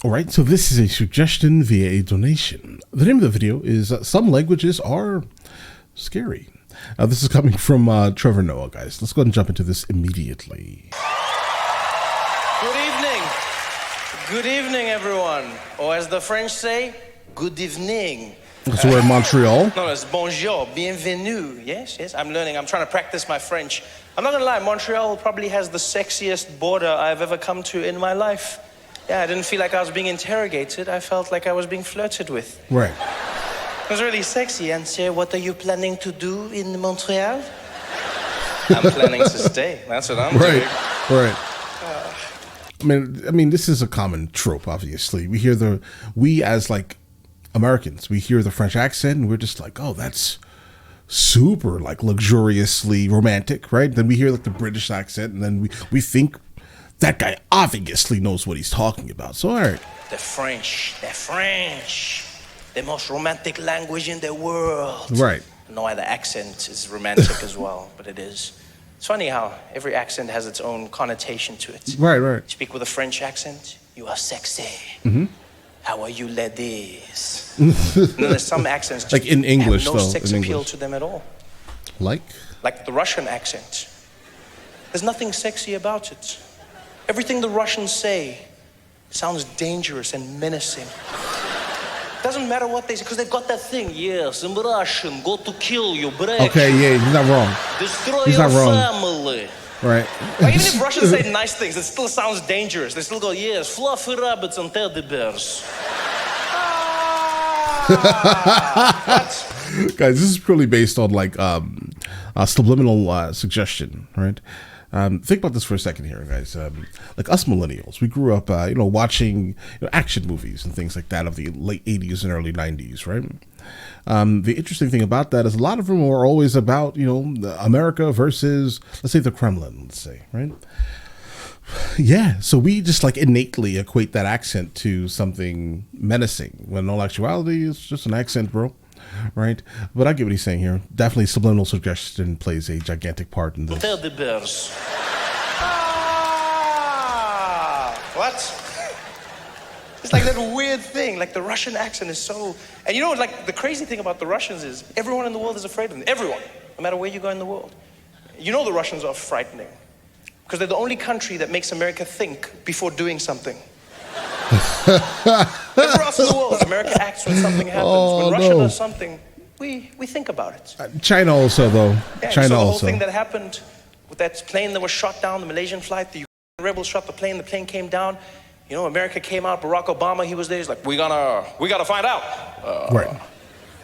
All right, so this is a suggestion via a donation. The name of the video is Some Languages Are Scary. This is coming from Trevor Noah, guys. Let's go ahead and jump into this immediately. Good evening. Good evening, everyone. Or as the French say, good evening. So we're in Montreal. No, it's bonjour, bienvenue. Yes, yes, I'm learning. I'm trying to practice my French. I'm not gonna lie, Montreal probably has the sexiest border I've ever come to in my life. Yeah, I didn't feel like I was being interrogated. I felt like I was being flirted with. Right. It was really sexy. And sir, what are you planning to do in Montreal? I'm planning to stay. That's what I'm doing. Right. I mean, this is a common trope. Obviously, we as like Americans, we hear the French accent, and we're just like, oh, that's super like luxuriously romantic, right? Then we hear like the British accent, and then we think that guy obviously knows what he's talking about. So, all right. The French, the most romantic language in the world. Right. I don't know why the accent is romantic as well, but it is. It's funny how every accent has its own connotation to it. Right. You speak with a French accent, you are sexy. Mm-hmm. How are you, ladies? And then there's some accents just like in English, have no though, sex appeal to them at all. Like the Russian accent. There's nothing sexy about it. Everything the Russians say sounds dangerous and menacing. Doesn't matter what they say, because they've got that thing. Yes, I'm Russian. Go to kill you, break. Okay, yeah, he's not wrong. Destroy he's your not wrong. Family. Right. Like, even if Russians say nice things, it still sounds dangerous. They still go, yes, fluffy rabbits and teddy bears. Guys, this is purely based on like subliminal suggestion, right? Think about this for a second here, guys. Like us millennials, we grew up, watching action movies and things like that of the late 80s and early 90s, right? The interesting thing about that is a lot of them were always about, America versus, let's say, the Kremlin, let's say, right? Yeah, so we just like innately equate that accent to something menacing, when in all actuality, it's just an accent, bro. Right, but I get what he's saying here. Definitely, subliminal suggestion plays a gigantic part in this. Teddy bears. What? It's like that weird thing. Like the Russian accent is so. And like the crazy thing about the Russians is everyone in the world is afraid of them. Everyone, no matter where you go in the world. The Russians are frightening because they're the only country that makes America think before doing something. Everywhere else in the world, America acts when something happens. When Russia does something, we think about it. China also, though. Yeah, China so the whole also. thing that happened with that plane that was shot down, the Malaysian flight, the rebels shot the plane came down. America came out, Barack Obama, he was there. He's like, we gotta find out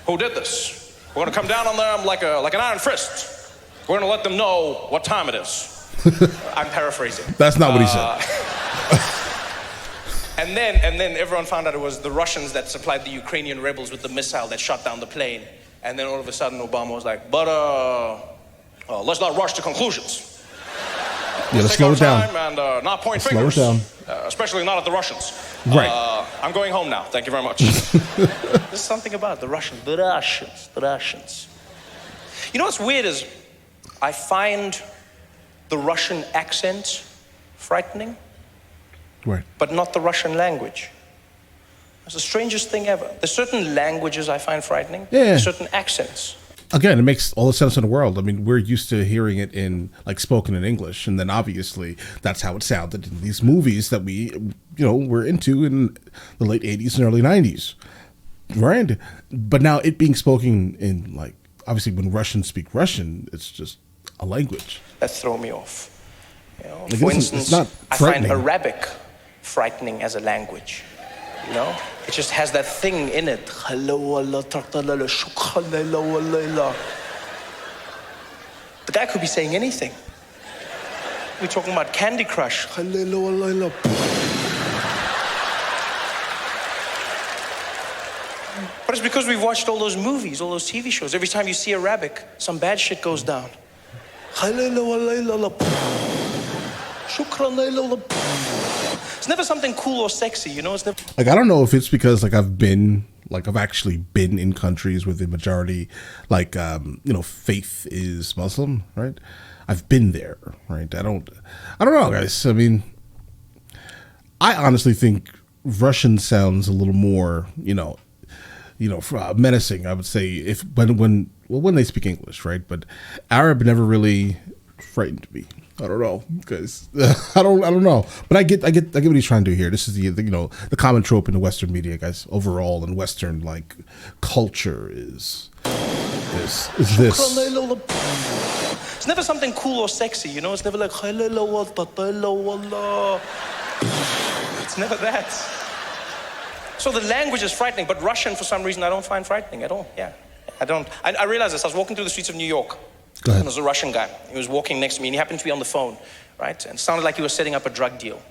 who did this. We're gonna come down on them like an iron fist. We're gonna let them know what time it is. I'm paraphrasing. That's not what he said. And then everyone found out it was the Russians that supplied the Ukrainian rebels with the missile that shot down the plane. And then all of a sudden Obama was like, but let's not rush to conclusions. Let's slow it down. And not point fingers. Slow it down. Especially not at the Russians. Right. I'm going home now. Thank you very much. There's something about the Russians. The Russians. What's weird is I find the Russian accent frightening. Right. But not the Russian language. It's the strangest thing ever. There's certain languages I find frightening. Yeah. Certain accents. Again, it makes all the sense in the world. I mean, we're used to hearing it in like spoken in English, and then obviously that's how it sounded in these movies that we, were into in the late 80s and early 90s, right? But now it being spoken in like obviously when Russians speak Russian, it's just a language that throw me off. Like, for instance, it's not I find Arabic frightening as a language. It just has that thing in it. The guy could be saying anything. We're talking about Candy Crush. But it's because we've watched all those movies, all those TV shows. Every time you see Arabic, some bad shit goes down. It's never something cool or sexy, It's never. Like, I don't know if it's because I've actually been in countries where the majority, faith is Muslim, right? I've been there, right? I don't know, guys. I mean, I honestly think Russian sounds a little more, menacing. I would say if when they speak English, right? But Arab never really frightened me. I don't know, because I don't know. But I get what he's trying to do here. This is the common trope in the Western media, guys. Overall, in Western culture is this. It's never something cool or sexy, It's never like it's never that. So the language is frightening, but Russian, for some reason, I don't find frightening at all. Yeah, I don't. I realized this. I was walking through the streets of New York. Go ahead. And there was a Russian guy. He was walking next to me, and he happened to be on the phone, right? And it sounded like he was setting up a drug deal.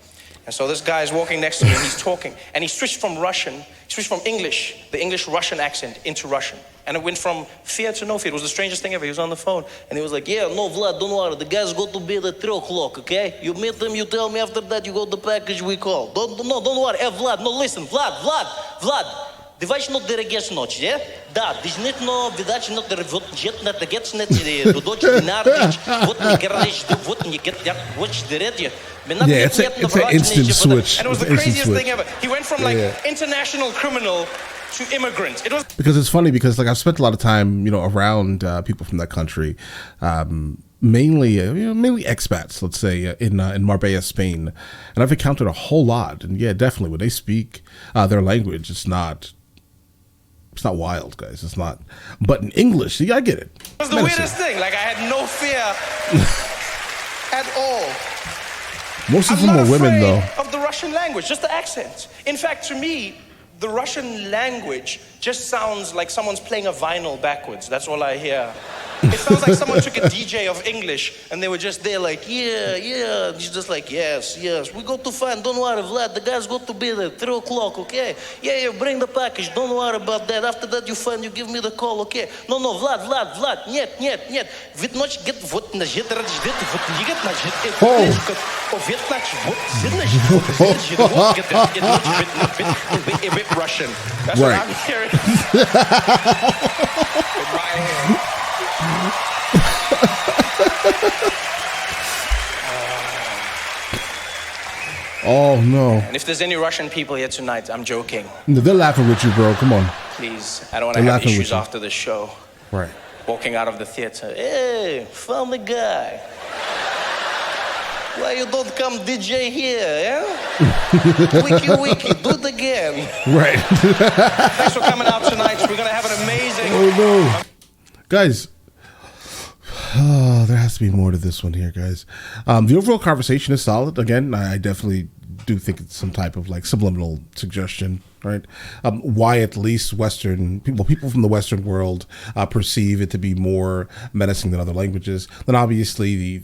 And so this guy is walking next to me, and he's talking. And he switched from English, the English-Russian accent, into Russian. And it went from fear to no fear. It was the strangest thing ever. He was on the phone, and he was like, yeah, no, Vlad, don't worry. The guy's got to be at 3 o'clock, okay? You meet him, you tell me after that, you got the package we call. Don't worry. Hey, Vlad, no, listen. Vlad. Диваш но дерегеш ночи, е? Да, дижнитно видач но деревот жет на дегец не до доч нарич, вот не греш, вот не get that watch the radio. Yeah, it's an instant switch. And it was the craziest thing ever. He went from international criminal to immigrant. It was because it's funny because I've spent a lot of time around people from that country, mainly expats, let's say in Marbella, Spain, and I've encountered a whole lot. And yeah, definitely when they speak their language, it's not wild, guys. It's not. But in English, I get it. It was the weirdest thing. I had no fear at all. Most of them are women, though. Of the Russian language, just the accent. In fact, to me, the Russian language just sounds like someone's playing a vinyl backwards. That's all I hear. It sounds like someone took a DJ of English and they were just there yeah. He's just like, yes. We got to find, don't worry, Vlad, the guy's got to be there, 3 o'clock, okay? Yeah, bring the package, don't worry about that. After that you find, you give me the call, okay? No, Vlad, нет. Ведь ночь get вот на жит, вот лигат на жит, овет нач, вот значит, вот a bit Russian. That's what I'm hearing. In my head. Oh no. And if there's any Russian people here tonight, I'm joking. They're laughing with you, bro. Come on. Please, I don't want to have issues after the show. Right. Walking out of the theater. Hey, found the guy. Why you don't come DJ here, yeah? Wiki, do it again. Right. Thanks for coming out tonight. We're going to have an amazing... Oh no. Guys, there has to be more to this one here, guys. The overall conversation is solid. Again, I definitely do think it's some type of subliminal suggestion, right? Why at least people from the Western world perceive it to be more menacing than other languages. Then obviously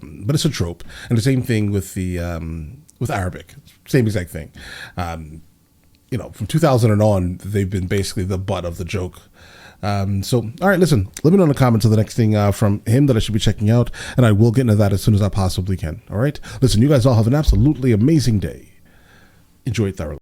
but it's a trope, and the same thing with with Arabic, same exact thing. From 2000 and on, they've been basically the butt of the joke. So, all right, listen, let me know in the comments of the next thing from him that I should be checking out, and I will get into that as soon as I possibly can. All right, listen, you guys all have an absolutely amazing day. Enjoy it thoroughly.